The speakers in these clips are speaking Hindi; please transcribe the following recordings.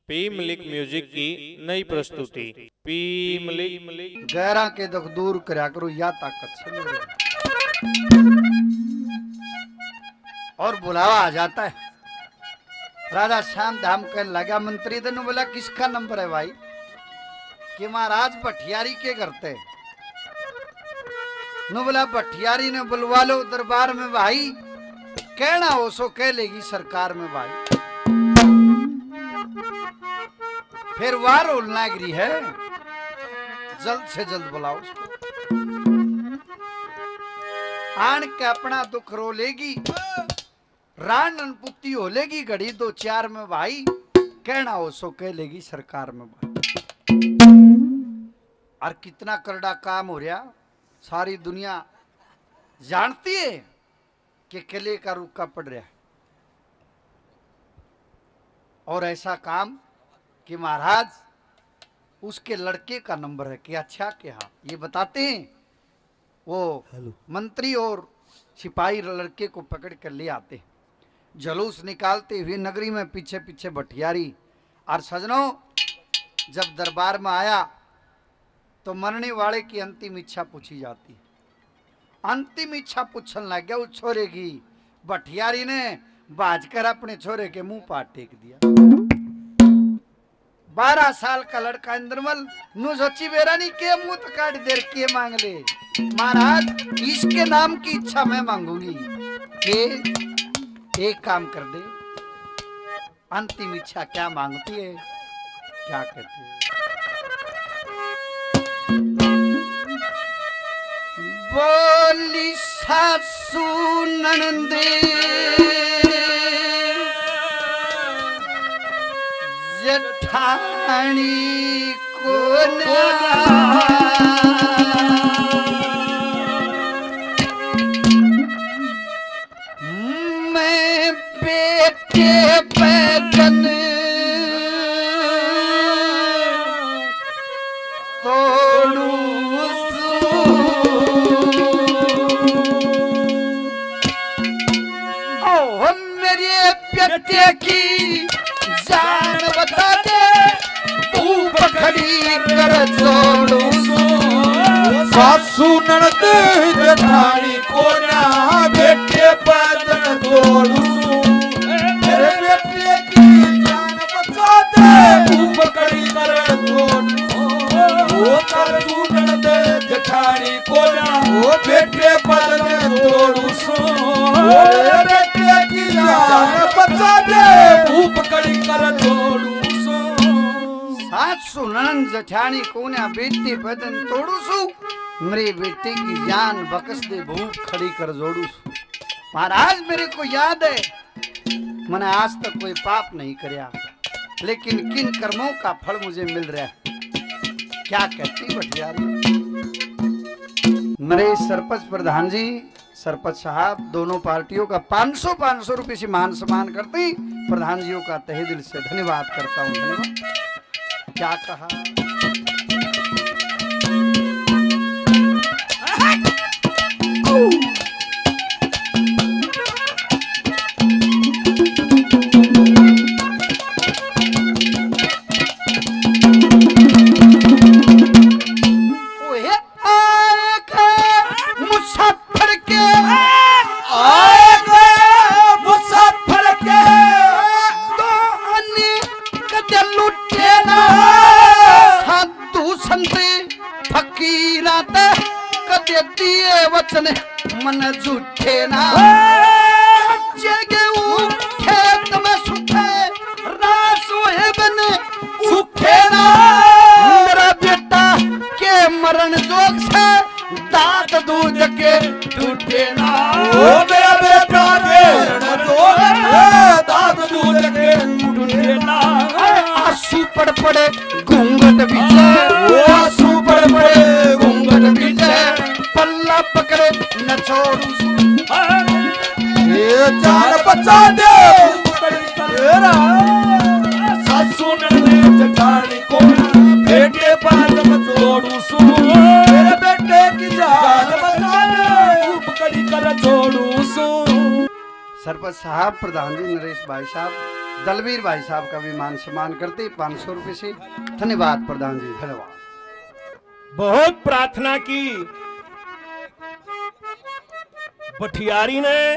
पी मलिक म्यूजिक की नई प्रस्तुति पी मलिक गैरा के दुख दूर करया करो या ताकत से मेरे। और बुलावा आ जाता है। राजा श्याम धाम कहने लगा, मंत्री ने बोला किसका नंबर है भाई? कि महाराज भटियारी के करते नु बोला भटियारी ने बुलवा लो दरबार में भाई, कहना हो सो कह लेगी सरकार में भाई। फिर वार होलना गिरी है, जल्द से जल्द बुलाओ उसको। आन के अपना दुख रो लेगी, रान पुत्ती हो लेगी घड़ी दो चार में भाई, कहना हो सो कह लेगी सरकार में भाई। और कितना करड़ा काम हो रहा, सारी दुनिया जानती है कि किले का रुका पड़ रहा है। और ऐसा काम कि महाराज उसके लड़के का नंबर है कि अच्छा क्या ये बताते हैं। वो मंत्री और सिपाही लड़के को पकड़ कर ले आते, जलूस निकालते हुए नगरी में पीछे पीछे भटियारी। और सजनों, जब दरबार में आया तो मरने वाले की अंतिम इच्छा पूछी जाती है। अंतिम इच्छा पूछने लग गया उस छोरे की। भटियारी ने बाजकर अपने छोरे के मुंह पर टेक दिया। 12 साल का लड़का इंद्रमल नु सोची बेरा नहीं के मुंह तो काट देर के मांग ले। महाराज इसके नाम की इच्छा मैं मांगूंगी कि एक काम कर दे। अंतिम इच्छा क्या मांगती है, क्या कहती है? बोली सासू ननदे जेठानी को मैं बेटे पैदन तोड़ू मेरे बेटे की जान बता दे, तू पकड़ी कर जोड़ू सासू ननद जेठानी को ना बेटे पैदल तोड़ू। मेरे बेटे की जान बचा दे, तू पकड़ी कर जोड़ू। ओ सासू ननद जेठानी को ना बेटे पैदल तोड़ू। मेरे बेटे की जान बचा दे, तू पकड़ी कर जोड़ू। सासू ननद जेठानी को ना बेटे बदन तोड़ू सु, मेरे बेटे की जान बकस दे भूख खड़ी कर जोड़ू सु। महाराज मेरे को याद है मैंने आज तक कोई पाप नहीं करया, लेकिन किन कर्मों का फल मुझे मिल रहा है। क्या कहती भटियारी? मेरे सरपंच प्रधान जी, सरपंच साहब दोनों पार्टियों का 500 रुपए से मान सम्मान करते, प्रधान जियों का तहे दिल से धन्यवाद करता हूँ। धन्यवाद। क्या कहा? मुसाफिर के मुसाफिर के तो अन्य कदे लुटे ना, साधु संत फकीरा ते कदे दिए वचन मन झूठे ना। जगे खेत में सुखे रास होए बने सुखे ना। मेरा बेटा के मरण जोग से दांत दूध के टूटे ना। ओ मेरा बेटा के मरण जोग से दांत दूध के टूटे ना। आंसू पड़ पड़े घूंघट बीचे, आंसू पड़ पड़े घूंघट बीचे, पल्ला पकड़े न छोड़ू। ये जान बचा दे तेरा। सासू ननद जेठानी को बेटे पैदल तोड़ू सु। मेरे बेटे की जान बचा दे, पकड़ी कर छोड़ू सु। सरपंच साहब, प्रधान जी, नरेश भाई साहब, दलवीर भाई साहब का भी मान सम्मान करते 500 रुपए से। धन्यवाद प्रधान जी, धन्यवाद। बहुत प्रार्थना की भठियारी ने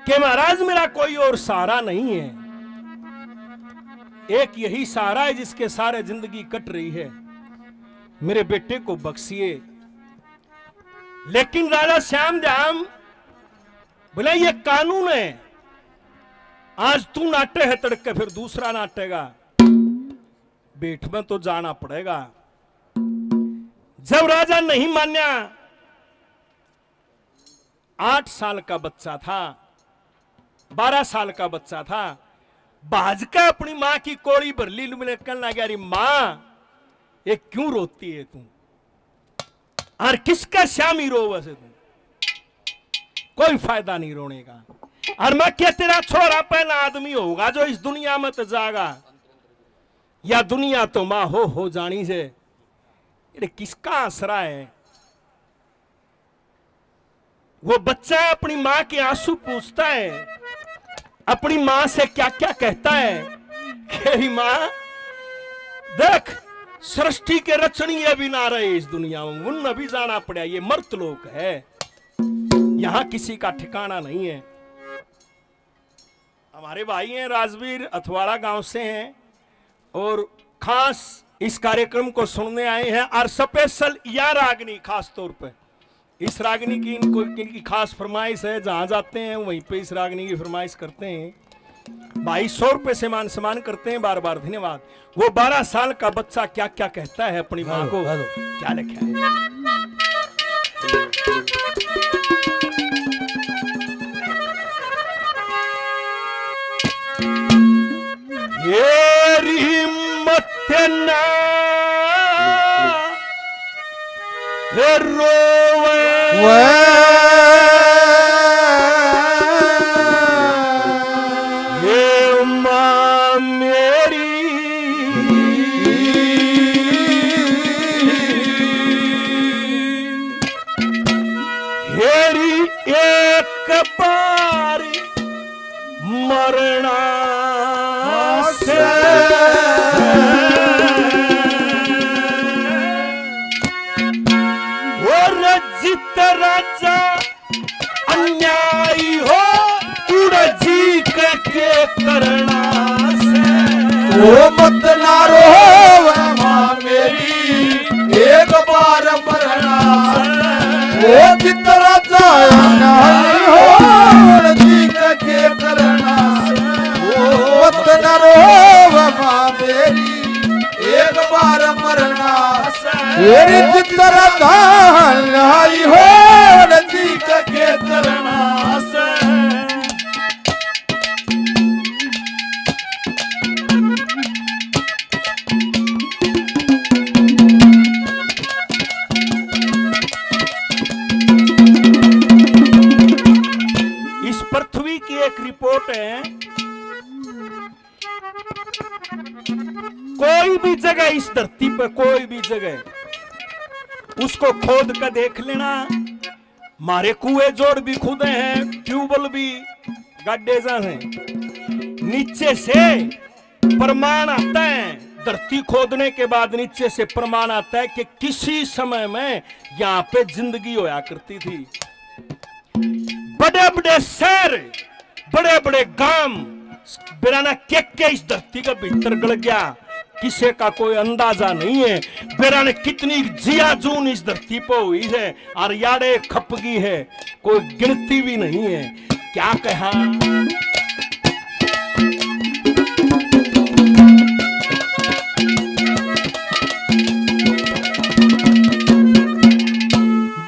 कि महाराज मेरा कोई और सहारा नहीं है, एक यही सहारा है जिसके सारे जिंदगी कट रही है, मेरे बेटे को बख्शिए। लेकिन राजा श्यामजाम बोले ये कानून है, आज तू नाटे है तड़के फिर दूसरा नाटेगा, बेट में तो जाना पड़ेगा। जब राजा नहीं मान्या, 8 साल का बच्चा था, 12 साल का बच्चा था, भाजका अपनी मां की कोड़ी भरली में कहने लगा, अरे मां ये क्यों रोती है तू, और किसका श्यामी रो वैसे तू, कोई फायदा नहीं रोने का, और मैं क्या तेरा छोरा पहला आदमी होगा जो इस दुनिया में तो जागा, या दुनिया तो मां हो जानी से, ये किसका आसरा है। वो बच्चा अपनी मां के आंसू पूछता है, अपनी मां से क्या क्या कहता है कि मां देख सृष्टि के रचनीय भी ना रहे इस दुनिया में, उन भी जाना पड़ा, ये मर्त लोक है, यहां किसी का ठिकाना नहीं है। हमारे भाई हैं राजवीर अथवाड़ा गांव से हैं और खास इस कार्यक्रम को सुनने आए हैं, और स्पेशल या रागनी खास तौर पे इस रागनी की इनकी खास फरमाइश है, जहां जाते हैं वहीं पे इस रागनी की फरमाइश करते हैं। भाई 100 रुपए से मान सम्मान करते हैं, बार बार धन्यवाद। वो 12 साल का बच्चा क्या क्या कहता है अपनी मां को, क्या लिखा है। ये हिम्मत ना रोवे ये मां मेरी, हेरी एक बार मरना से जित राजा अन्यायी हो उड़ जी के करना से, वो मत ना रो मां मेरी एक बार मरना से, वो जित राजा अन्यायी हो जी के करना से, वो मत ना रो मां मेरी एक बार मरना से, मेरी चित्रा लाई हो नदी के करना से। इस पृथ्वी की एक रिपोर्ट है, कोई भी जगह इस धरती पर, कोई भी जगह उसको खोद कर देख लेना, मारे कुएं जोड़ भी खुदे हैं, ट्यूबवेल भी गड्ढे हैं, नीचे से प्रमाण आता है, धरती खोदने के बाद नीचे से प्रमाण आता है कि किसी समय में यहाँ पे जिंदगी होया करती थी। बड़े बड़े शहर, बड़े बड़े गांव बिराना के इस धरती का भीतर गड़ गया, किसी का कोई अंदाजा नहीं है। बेराने कितनी जिया जून इस धरती पर हुई है और यारे खपगी है, कोई गिनती भी नहीं है। क्या कहा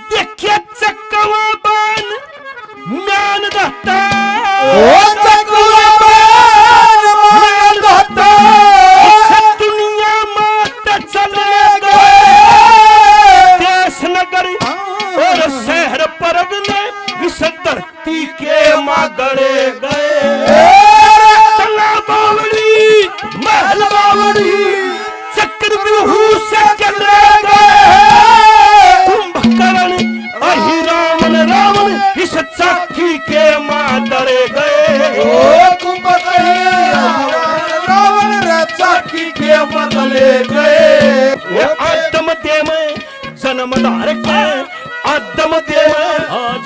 देखिए चक्कवा बान म्यान दहता, ओ चक्कवा बान म्यान दहता, दुनिया मात चले गए, देश नगर और शहर परगने इस धरती के मागड़े गए। तला बावड़ी महल बावड़ी चक्रव्यूह से चले गए, कुंभकर्ण अहि रावण रावण इस चाकी के मादड़े गए। ओ कुंभकर्ण चाकी के बदले गए। ये आदम देव जन्मदार के, आदम देव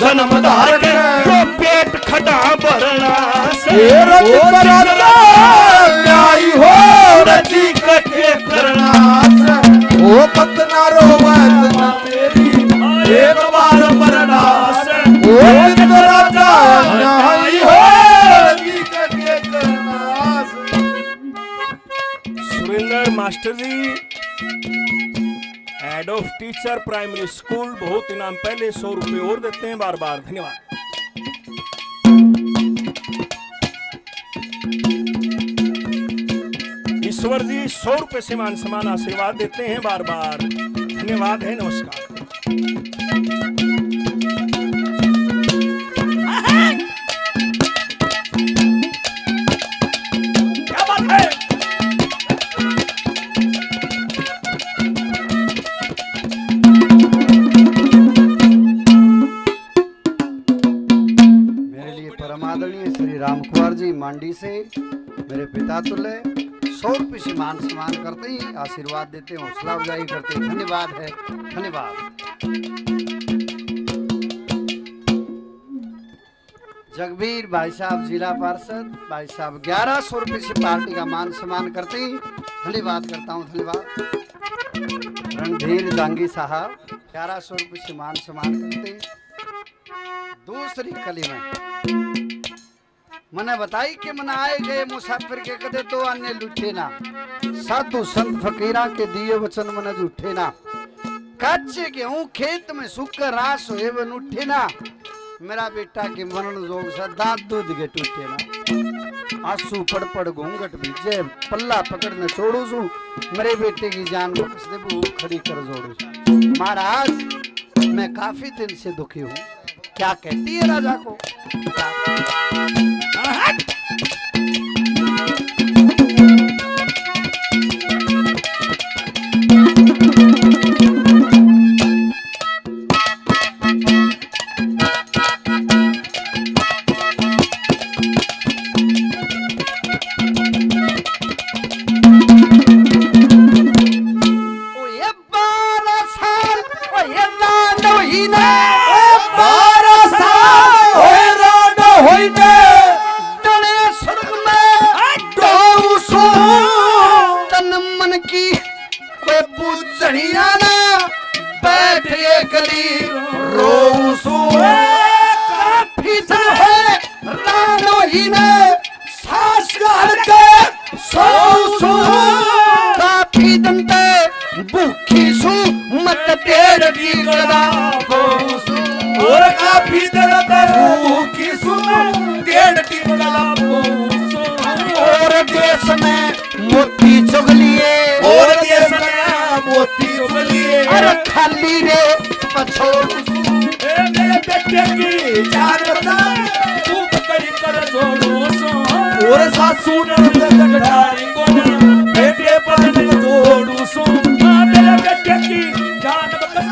जन्मदार के, तो पेट खटा भरना से रज कराता न्याय हो रजी कटे करना से। ओ पतना रोवत न तेरी एक बार मरना से। ओ रज कराता न्याय हो रजी कटे करना से। Surendra master ji, head of teacher primary school, बहुत इनाम पहले 100 रुपए और देते हैं, बार बार धन्यवाद। ईश्वर जी 100 रुपए से मान समान आशीर्वाद देते हैं, बार बार धन्यवाद है, नमस्कार। क्या बात है? मेरे लिए परम आदरणीय श्री राम कुमार जी मांडी से मेरे पिता तुल्य 100 रुपये से मान सम्मान करते ही आशीर्वाद देते हैं, हौसला अफजाई करते हैं। धन्यवाद है, धन्यवाद। जगबीर भाई साहब जिला पार्षद, भाई साहब 1100 रुपये से पार्टी का मान सम्मान करते ही धन्यवाद करता हूँ, धन्यवाद। रणधीर दांगी साहब 1100 रुपये से मान सम्मान करते हैं। दूसरी कली में मने बताई कि मन आए गए मुसाफिर के कदे तो अन्य लुटे ना, साधु संत फकीरा के दिए वचन मन झूठे ना, कच्चे गेहूं खेत में सूखकर रास होए वन उठे ना, मेरा बेटा के मरण जोग सा दांत दूध के टूटे ना, आंसू पड़ पड़ घूंघट भीजे पल्ला पकड़ न छोड़ू सू, मेरे बेटे की जान को किसने भूख खड़ी कर जोड़ू सू। महाराज मैं काफी दिन से दुखी हूँ, क्या कहती है राजा को? मोती चुगलिए और देश में मोती चुगलिए, अरे खाली रे पछोड़ मेरे बेटे की जान बता तू पकड़ी कर जोड़ो सो, और सासू ने झगड़ाई को बेटे पर जोड़ू सो, मेरे बेटे की जान बता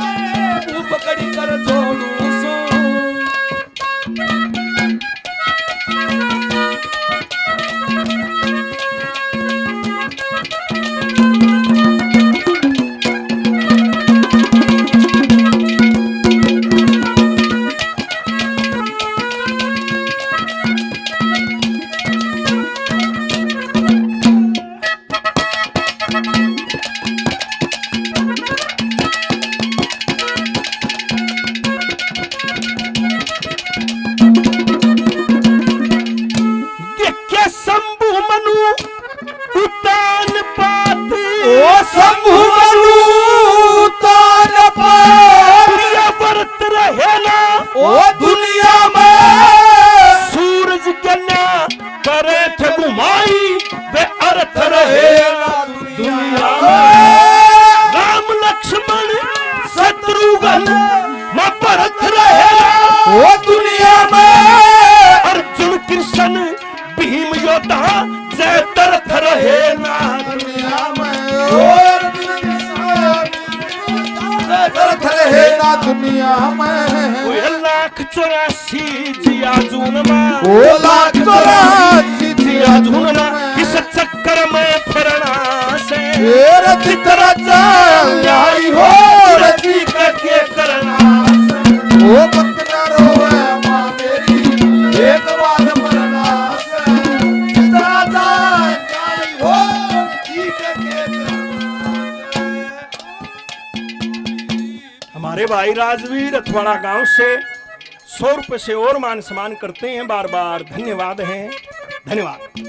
तू पकड़ी कर जोड़ू सो। दुनिया में 1,84 जिया जून में, 1,84 जिया जून में, इस चक्कर में फिरना तेरा चित्र लाई हो रची के करना ओ बतना रोवे मां मेरी एक बार मरना चित्र लाई हो रची के करना। हमारे भाई राजवीर अथवाड़ा गांव से 100 रुपए से और मान सम्मान करते हैं, बार बार धन्यवाद है, धन्यवाद।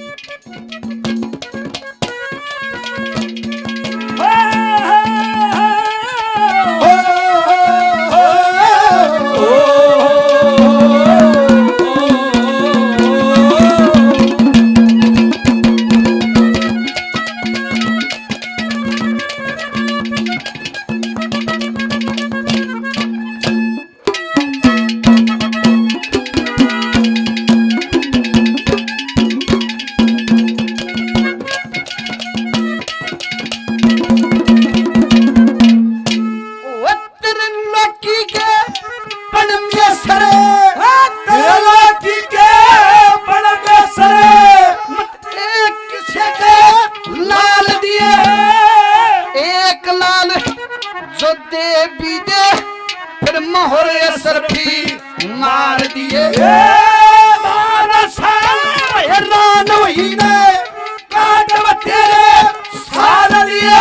मार दिए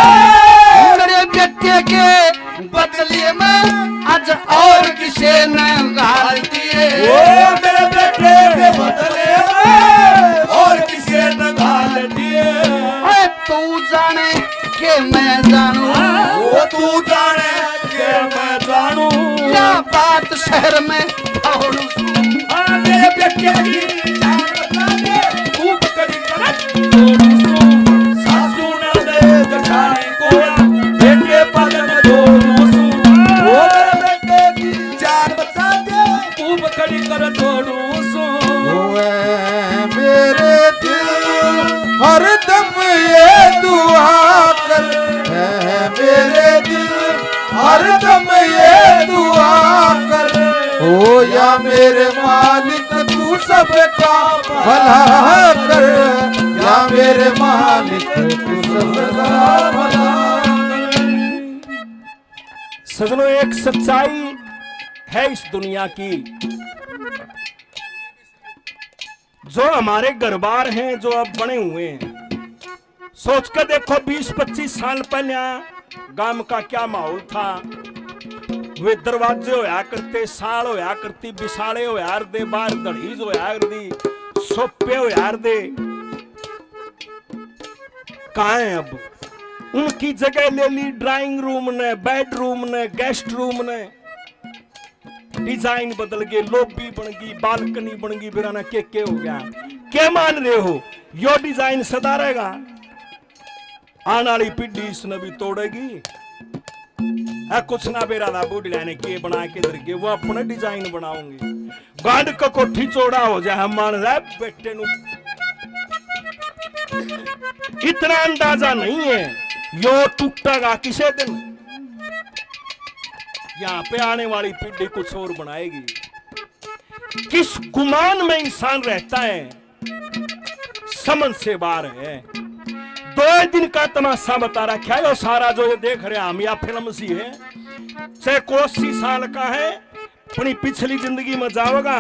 मेरे बेटे के बदले में आज और किसे न गाल दिए मेरे बेटे के बदले में और किसे न गाल दिए। तू जाने के मैं जानू वो तू जाने के मैं जानू क्या बात शहर में दौड़ू मेरे बेटे की जान बचा दे खूब कड़ी करत सासू ने दे जठानी कोया बेटे पद में दौड़ू वो मेरे बेटे की जान बचा दे खूब कड़ी कर दौड़ू मेरे दिल हर दम ये दुआ कर मेरे दिल हर दम ये दुआ कर ओ या मेरे मालिक तू सबका भला कर या मेरे मालिक तू सबका भला कर। सजनों, एक सच्चाई है इस दुनिया की, जो हमारे घर बार हैं, जो अब बने हुए हैं, सोच कर देखो 20-25 साल पहले गांव का क्या माहौल था। वे दरवाजे होया करते, साल होया करती, बिसाले होया दे, बाहर दड़ीज होया दी, सोपे होया दे। कहां है अब? उनकी जगह ले ली ड्राइंग रूम ने, बेडरूम ने, गेस्ट रूम ने। डिजाइन बदल गए, लॉबी बन गई, बालकनी बन गई, बिराना के हो गया। क्या मान रहे हो यो डिजाइन सदा रहेगा? आने वाली पीढ़ी इसने भी तोड़ेगी। है कुछ ना बेरा बुढ़िया ने के बना के इधर के वो अपने डिजाइन बनाऊंगी। गांड का कोठी चौड़ा हो जाए, हम मान रहे बेटे नु इतना अंदाजा नहीं है, यो टूटेगा किसे दिन। यहाँ पे आने वाली पीढ़ी कुछ और बनाएगी। किस गुमान में इंसान रहता है समझ से बाहर है। 2 दिन का तमाशा बता रखा है, सारा जो ये देख रहे हैं हम, या फिल्म सी है, चाहे 80 साल का है, अपनी पिछली जिंदगी में जाओगा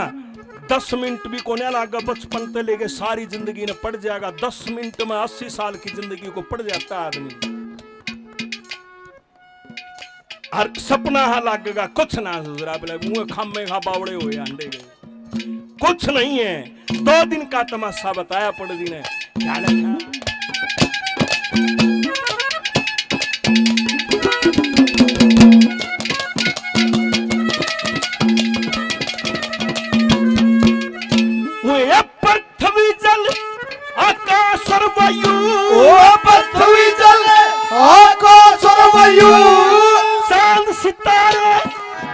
10 मिनट भी को नहीं लागा, बचपन से लेके सारी जिंदगी ने पड़ जाएगा। 10 मिनट में 80 साल की जिंदगी को पड़ जाता है आदमी। और सपना हा लगेगा कुछ ना मुंह खामे खा बावड़े हुए अंडे गए, कुछ नहीं है। 2 दिन का तमाशा बताया पड़ोसी ने, क्या लिखा? पृथ्वी जल आकाश और वायु, ओ पृथ्वी जल आकाश और वायु, चांद सितारे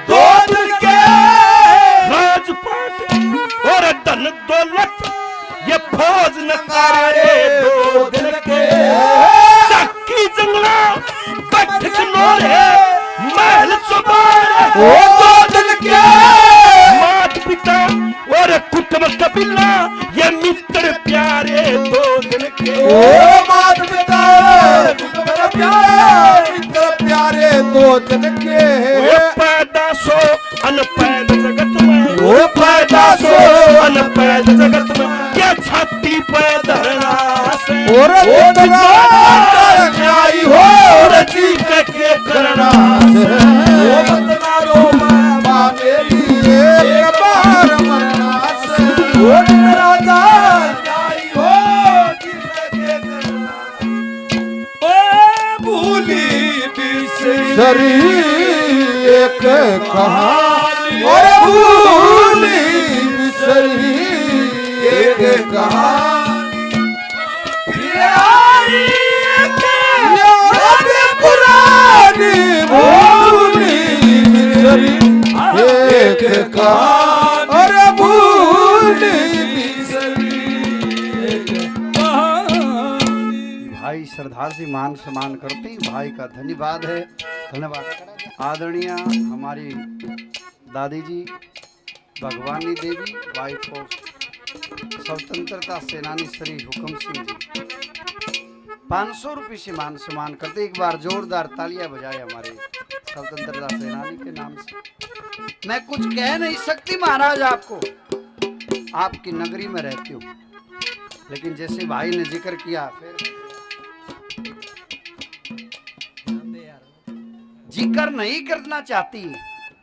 2 दिन के, राजपाट और धन दौलत, ये फौज नकारे 2 दिन के, चक्की जंगला बैठक नोरे महल चुबारे ओ 2 दिन के, मात पिता और कुटुंब कबीला, ये मित्र प्यारे 2 दिन के, ओ मात पिता प्यारे मित्र प्यारे दो जन के वो पैदा सो अनपैद जगत में, वो पैदा सो अनपैद जगत में, क्या छाती पे धरना से और न्याय हो रची के करना से वो बतना रो मामा मेरी एक बार मरना से वो राजा न्याय हो के करना ओ भूली बिसरी एक कहानी और भूली बिसरी एक कहानी याद पुरानी भूली बिसरी एक कहानी और भूली बिसरी एक कहानी। भाई श्रद्धा से मान सम्मान करते हैं, भाई का धन्यवाद है, धन्यवाद। आदरणीय हमारी दादी जी भगवानी देवी, वाइफ ऑफ स्वतंत्रता सेनानी श्री हुकम सिंह जी, 500 रुपये से मान सम्मान करते। एक बार जोरदार तालियां बजाए हमारे स्वतंत्रता सेनानी के नाम से। मैं कुछ कह नहीं सकती महाराज आपको, आपकी नगरी में रहती हूँ, लेकिन जैसे भाई ने जिक्र किया फिर जिक्र नहीं करना चाहती,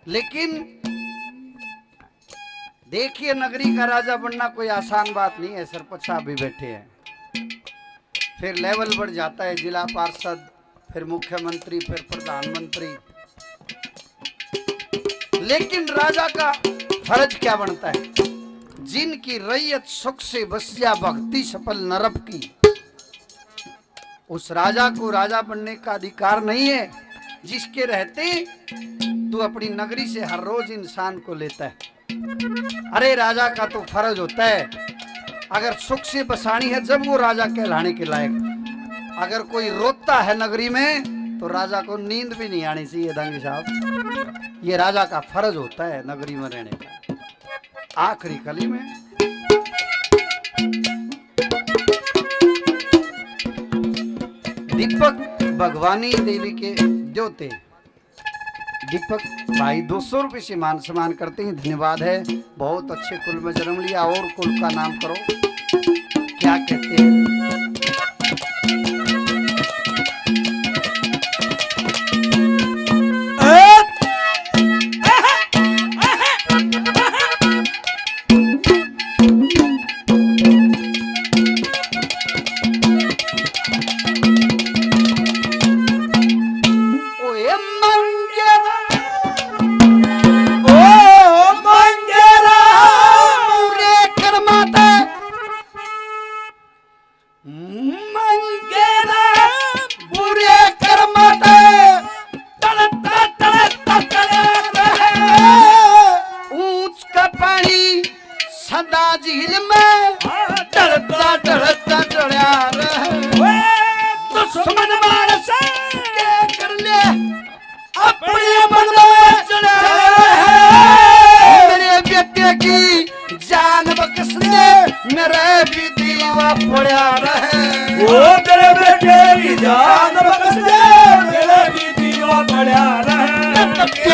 लेकिन देखिए नगरी का राजा बनना कोई आसान बात नहीं है। सरपंच साहब भी बैठे हैं, फिर लेवल बढ़ जाता है, जिला पार्षद, फिर मुख्यमंत्री, फिर प्रधानमंत्री। लेकिन राजा का फर्ज क्या बनता है? जिनकी रैयत सुख से बस जा भक्ति सफल नरप की, उस राजा को राजा बनने का अधिकार नहीं है जिसके रहते तू अपनी नगरी से हर रोज इंसान को लेता है। अरे राजा का तो फर्ज होता है, अगर सुख से बसानी है जब वो राजा कहलाने के लायक। अगर कोई रोता है नगरी में तो राजा को नींद भी नहीं आनी चाहिए दांगी साहब, ये राजा का फर्ज होता है नगरी में रहने का। आखिरी कली में दीपक भगवानी देवी के द्योते दीपक भाई 200 रुपये से मान सम्मान करते हैं, धन्यवाद है। बहुत अच्छे कुल में जन्म लिया, और कुल का नाम करो, क्या कहते हैं? झील में डरता डरता डरा रहे दुश्मन मानस के कर ले अपने मन में चढ़ा मेरे बेटे की जान बख्श दे मेरे भी दीवा पड़ा रहे वो तेरे बेटे की जान बख्श दे मेरे भी दीवा पड़ा रहे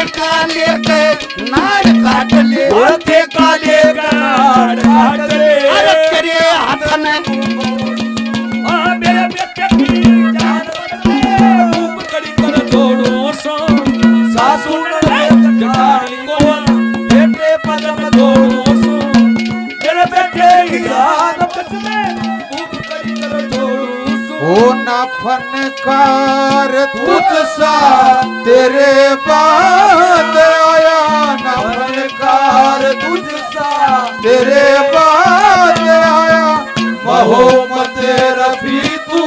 का लेके नाड़ काट ले बोलते काले का नाड़ काट ले अरे तेरे हाथ में मेरे बेटे की जान बख्श दे रूप कड़ी कर छोड़ो सो सासू ने जटानी को बेटे पद में छोड़ो सो मेरे बेटे की जान बख्श दे रूप कड़ी कर छोड़ो सो ओ ना फनकार तुझसा तेरे बाद आया ना फनकार तुझसा तेरे बाद आया मोहम्मद रफी तू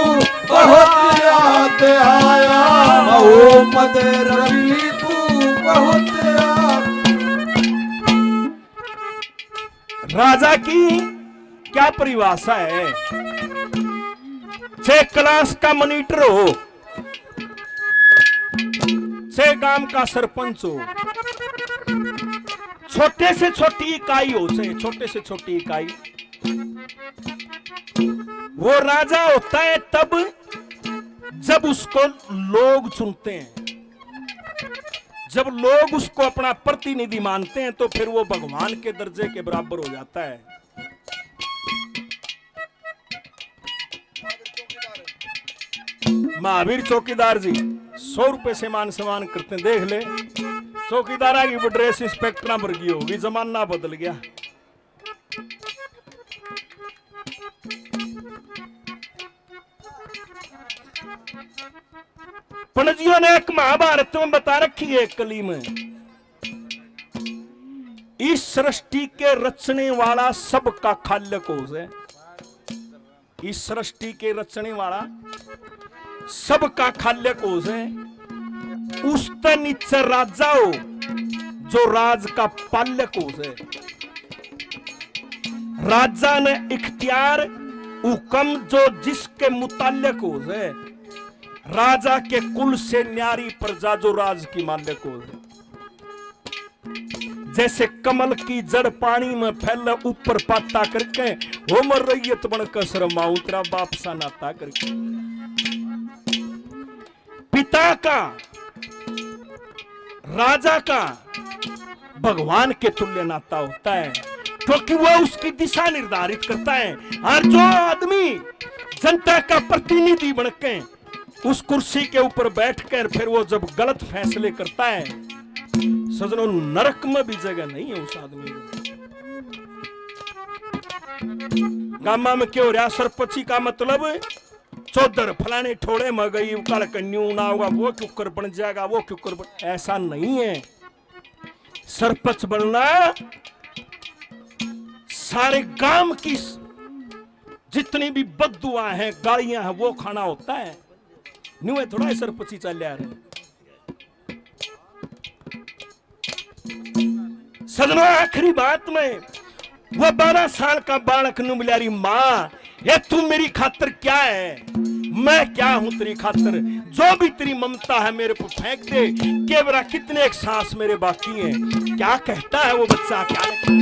बहुत याद आया मोहम्मद रफी तू बहुत याद। राजा की क्या परिभाषा है? 6 क्लास का मॉनिटर हो, 6 गांव का सरपंच हो, छोटे से छोटी इकाई हो, छोटे से छोटी इकाई, वो राजा होता है तब जब उसको लोग चुनते हैं, जब लोग उसको अपना प्रतिनिधि मानते हैं, तो फिर वो भगवान के दर्जे के बराबर हो जाता है। महावीर चौकीदार जी 100 रुपए से मान सम्मान करते हैं। देख ले, चौकीदारा की ड्रेस इंस्पेक्टर वर्गी होगी, जमाना बदल गया। पणजियों ने एक महाभारत में बता रखी है, कली में, इस सृष्टि के रचने वाला सबका खाल्य कोश है। इस सृष्टि के रचने वाला सबका खाल्य कोश है। उस नीचे राजा हो जो राज का पाल्य कोश है। राजा ने इख्तियार हुक्म जो जिसके मुताल्लिक कोश है। राजा के कुल से न्यारी प्रजा जो राज की माल्य कोश है। जैसे कमल की जड़ पानी में फैल ऊपर पाता करके, हो मर रैयत बनकर शर्माऊं तेरा बाप सा नाता करके। पिता का, राजा का भगवान के तुल्य नाता होता है, क्योंकि वो उसकी दिशा निर्धारित करता है। और जो आदमी जनता का प्रतिनिधि बनके उस कुर्सी के ऊपर बैठकर फिर वो जब गलत फैसले करता है, सजनों, नरक में भी जगह नहीं है उस आदमी को। गामा में क्यों रहा सरपंची का मतलब चौधर फलाने ठोड़े में गई कल कन्यू ना होगा, वो क्यों कर बन जाएगा, वो क्यों कर बन, ऐसा नहीं है। सरपंच बनना सारे गांव की जितनी भी बददुआ हैं, गालियां हैं, वो खाना होता है। न्यू है थोड़ा सरपंची चल रहे। सजनों, आखिरी बात में वो 12 साल का बालक नु मिलारी माँ, ये तू मेरी खातर क्या है, मैं क्या हूं तेरी खातर, जो भी तेरी ममता है मेरे को फेंक दे, केवरा कितने एक सांस मेरे बाकी हैं। क्या कहता है वो बच्चा, क्या लिखता है?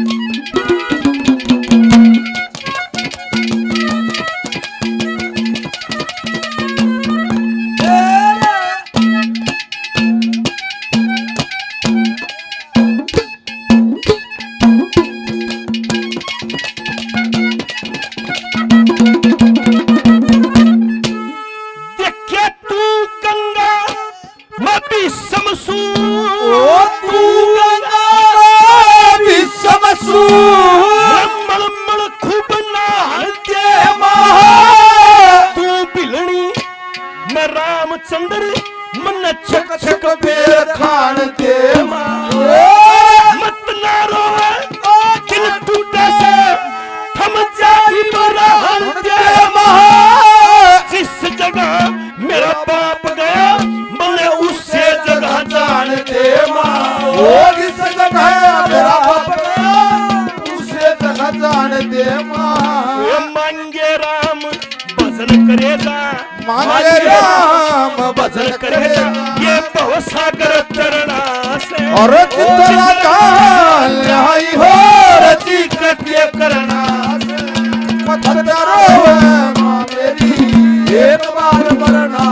मांगे राम भजन करेगा, ये भवसागर तरना से और चित्तला का लाई हो रची कृत्य करना से मत डरो मां मेरी एक बार मरना